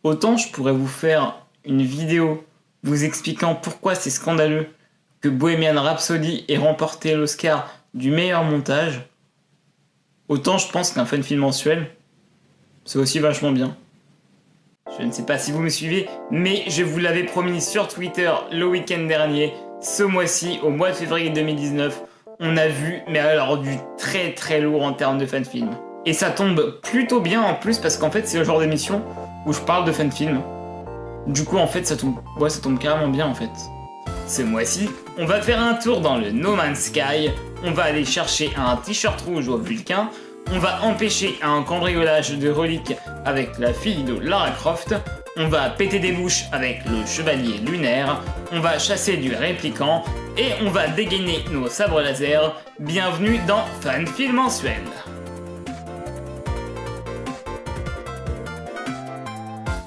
Autant je pourrais vous faire une vidéo vous expliquant pourquoi c'est scandaleux que Bohemian Rhapsody ait remporté l'Oscar du meilleur montage, autant je pense qu'un fan film mensuel, c'est aussi vachement bien. Je ne sais pas si vous me suivez, mais je vous l'avais promis sur Twitter le week-end dernier, ce mois-ci, au mois de février 2019, on a vu, mais alors du très très lourd en termes de fan film. Et ça tombe plutôt bien en plus parce qu'en fait c'est le genre d'émission où je parle de fan film. Du coup en fait ça tombe carrément bien en fait. Ce mois-ci, on va faire un tour dans le No Man's Sky, on va aller chercher un t-shirt rouge au Vulcain, on va empêcher un cambriolage de reliques avec la fille de Lara Croft, on va péter des bouches avec le chevalier lunaire, on va chasser du répliquant et on va dégainer nos sabres laser. Bienvenue dans Fan Film Mensuel.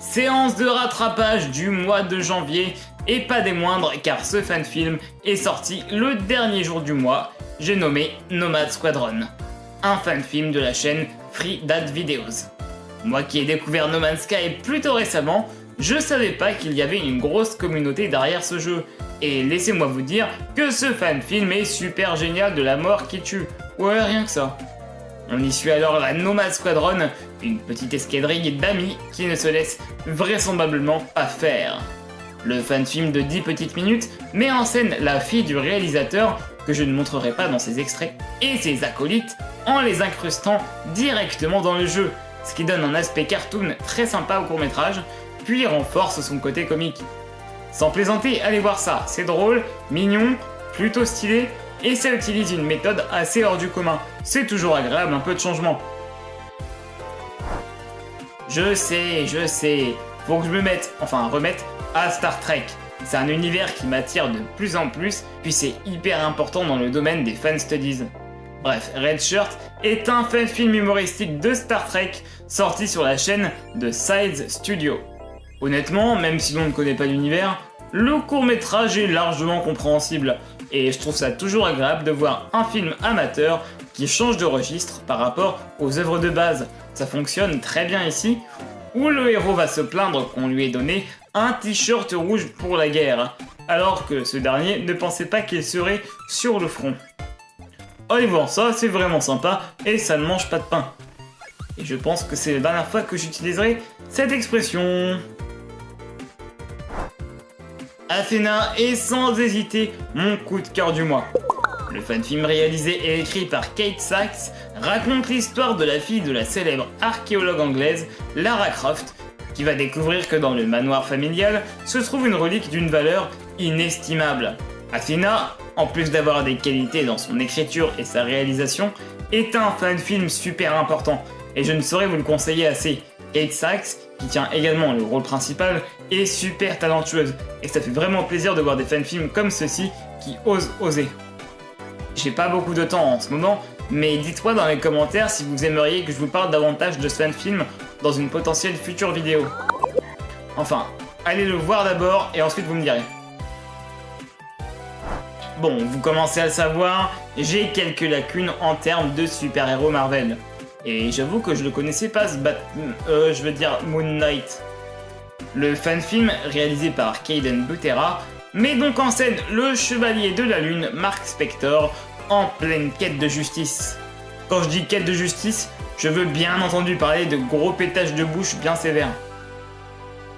Séance de rattrapage du mois de janvier, et pas des moindres car ce fan film est sorti le dernier jour du mois, j'ai nommé Nomad Squadron, un fan film de la chaîne Free Dad Videos. Moi qui ai découvert No Man's Sky plutôt récemment, je savais pas qu'il y avait une grosse communauté derrière ce jeu, et laissez-moi vous dire que ce fan film est super génial de la mort qui tue, ouais rien que ça. On y suit alors la Nomad Squadron, une petite escadrille d'amis qui ne se laisse vraisemblablement pas faire. Le fan film de 10 petites minutes met en scène la fille du réalisateur, que je ne montrerai pas dans ces extraits, et ses acolytes en les incrustant directement dans le jeu, ce qui donne un aspect cartoon très sympa au court-métrage, puis renforce son côté comique. Sans plaisanter, allez voir ça, c'est drôle, mignon, plutôt stylé, et ça utilise une méthode assez hors du commun. C'est toujours agréable, un peu de changement. Je sais, faut que je me remette à Star Trek. C'est un univers qui m'attire de plus en plus, puis c'est hyper important dans le domaine des fan studies. Bref, Red Shirt est un fan film humoristique de Star Trek sorti sur la chaîne de Sides Studio. Honnêtement, même si l'on ne connaît pas l'univers, le court-métrage est largement compréhensible, et je trouve ça toujours agréable de voir un film amateur qui change de registre par rapport aux œuvres de base. Ça fonctionne très bien ici, où le héros va se plaindre qu'on lui ait donné un t-shirt rouge pour la guerre, alors que ce dernier ne pensait pas qu'il serait sur le front. Allez voir ça, c'est vraiment sympa, et ça ne mange pas de pain. Et je pense que c'est la dernière fois que j'utiliserai cette expression. Athena est sans hésiter mon coup de cœur du mois. Le fan film réalisé et écrit par Kate Sachs raconte l'histoire de la fille de la célèbre archéologue anglaise Lara Croft, qui va découvrir que dans le manoir familial se trouve une relique d'une valeur inestimable. Athena, en plus d'avoir des qualités dans son écriture et sa réalisation, est un fan film super important, et je ne saurais vous le conseiller assez. Kate Sachs, qui tient également le rôle principal, est super talentueuse, et ça fait vraiment plaisir de voir des fan films comme ceux-ci qui osent oser. J'ai pas beaucoup de temps en ce moment, mais dites-moi dans les commentaires si vous aimeriez que je vous parle davantage de ce fan film dans une potentielle future vidéo. Enfin, allez le voir d'abord et ensuite vous me direz. Bon, vous commencez à le savoir, j'ai quelques lacunes en termes de super-héros Marvel. Et j'avoue que je ne connaissais pas Moon Knight. Le fan film, réalisé par Kayden Butera, met donc en scène le chevalier de la lune, Mark Spector, en pleine quête de justice. Quand je dis quête de justice, je veux bien entendu parler de gros pétages de bouche bien sévères.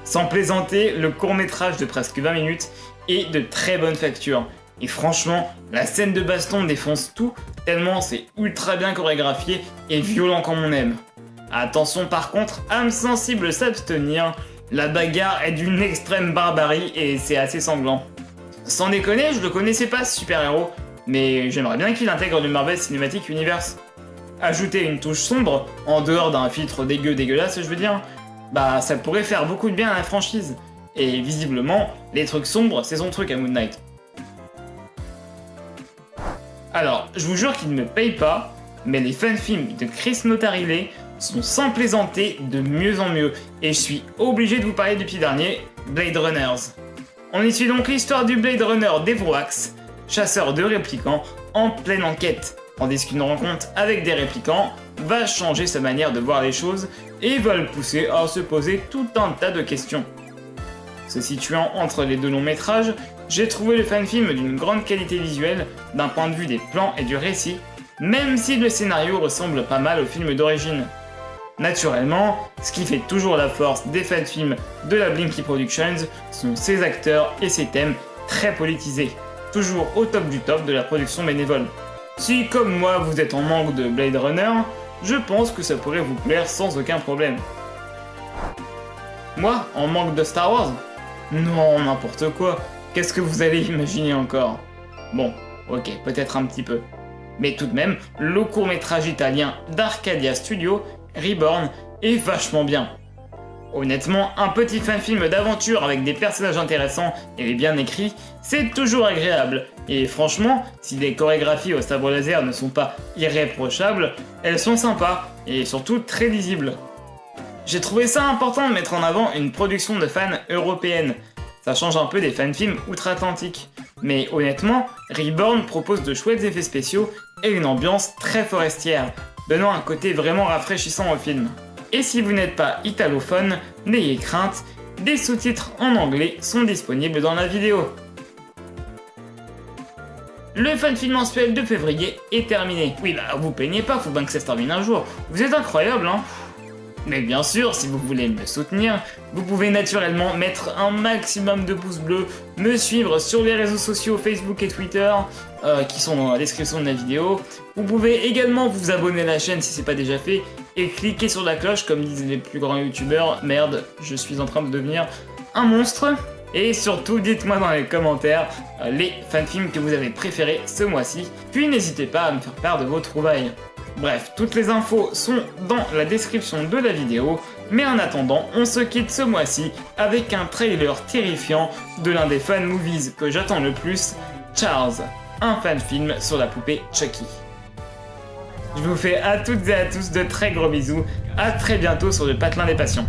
Sans plaisanter, le court-métrage de presque 20 minutes est de très bonne facture. Et franchement, la scène de baston défonce tout, tellement c'est ultra bien chorégraphié et violent comme on aime. Attention par contre, âme sensible s'abstenir, la bagarre est d'une extrême barbarie et c'est assez sanglant. Sans déconner, je le connaissais pas ce super-héros, mais j'aimerais bien qu'il intègre le Marvel Cinematic Universe. Ajouter une touche sombre, en dehors d'un filtre dégueulasse je veux dire, bah ça pourrait faire beaucoup de bien à la franchise. Et visiblement, les trucs sombres c'est son truc à Moon Knight. Alors, je vous jure qu'il ne me paye pas, mais les fan-films de Chris Notarile sont sans plaisanter de mieux en mieux, et je suis obligé de vous parler du petit dernier, Blade Runners. On y suit donc l'histoire du Blade Runner d'Evroax, chasseur de répliquants, en pleine enquête, tandis qu'une rencontre avec des réplicants va changer sa manière de voir les choses et va le pousser à se poser tout un tas de questions. Se situant entre les deux longs métrages, j'ai trouvé le fan-film d'une grande qualité visuelle d'un point de vue des plans et du récit, même si le scénario ressemble pas mal au film d'origine. Naturellement, ce qui fait toujours la force des fan-films de la Blinky Productions sont ses acteurs et ses thèmes très politisés, toujours au top du top de la production bénévole. Si, comme moi, vous êtes en manque de Blade Runner, je pense que ça pourrait vous plaire sans aucun problème. Moi, en manque de Star Wars? Non, n'importe quoi. Qu'est-ce que vous allez imaginer encore? Bon, ok, peut-être un petit peu. Mais tout de même, le court-métrage italien d'Arcadia Studio, Reborn, est vachement bien. Honnêtement, un petit fan-film d'aventure avec des personnages intéressants et bien écrits, c'est toujours agréable. Et franchement, si les chorégraphies au sabre laser ne sont pas irréprochables, elles sont sympas et surtout très lisibles. J'ai trouvé ça important de mettre en avant une production de fans européenne. Ça change un peu des fan-films outre-Atlantique. Mais honnêtement, Reborn propose de chouettes effets spéciaux et une ambiance très forestière, donnant un côté vraiment rafraîchissant au film. Et si vous n'êtes pas italophone, n'ayez crainte, des sous-titres en anglais sont disponibles dans la vidéo. Le fan-film mensuel de février est terminé. Oui bah vous peignez pas, faut bien que ça se termine un jour. Vous êtes incroyable hein. Mais bien sûr, si vous voulez me soutenir, vous pouvez naturellement mettre un maximum de pouces bleus, me suivre sur les réseaux sociaux Facebook et Twitter, qui sont dans la description de la vidéo. Vous pouvez également vous abonner à la chaîne si c'est pas déjà fait, et cliquer sur la cloche comme disent les plus grands youtubeurs. Merde, je suis en train de devenir un monstre. Et surtout, dites-moi dans les commentaires les fanfilms que vous avez préférés ce mois-ci, puis n'hésitez pas à me faire part de vos trouvailles. Bref, toutes les infos sont dans la description de la vidéo, mais en attendant, on se quitte ce mois-ci avec un trailer terrifiant de l'un des fan movies que j'attends le plus, Charles, un fan film sur la poupée Chucky. Je vous fais à toutes et à tous de très gros bisous, à très bientôt sur le Patelin des Passions.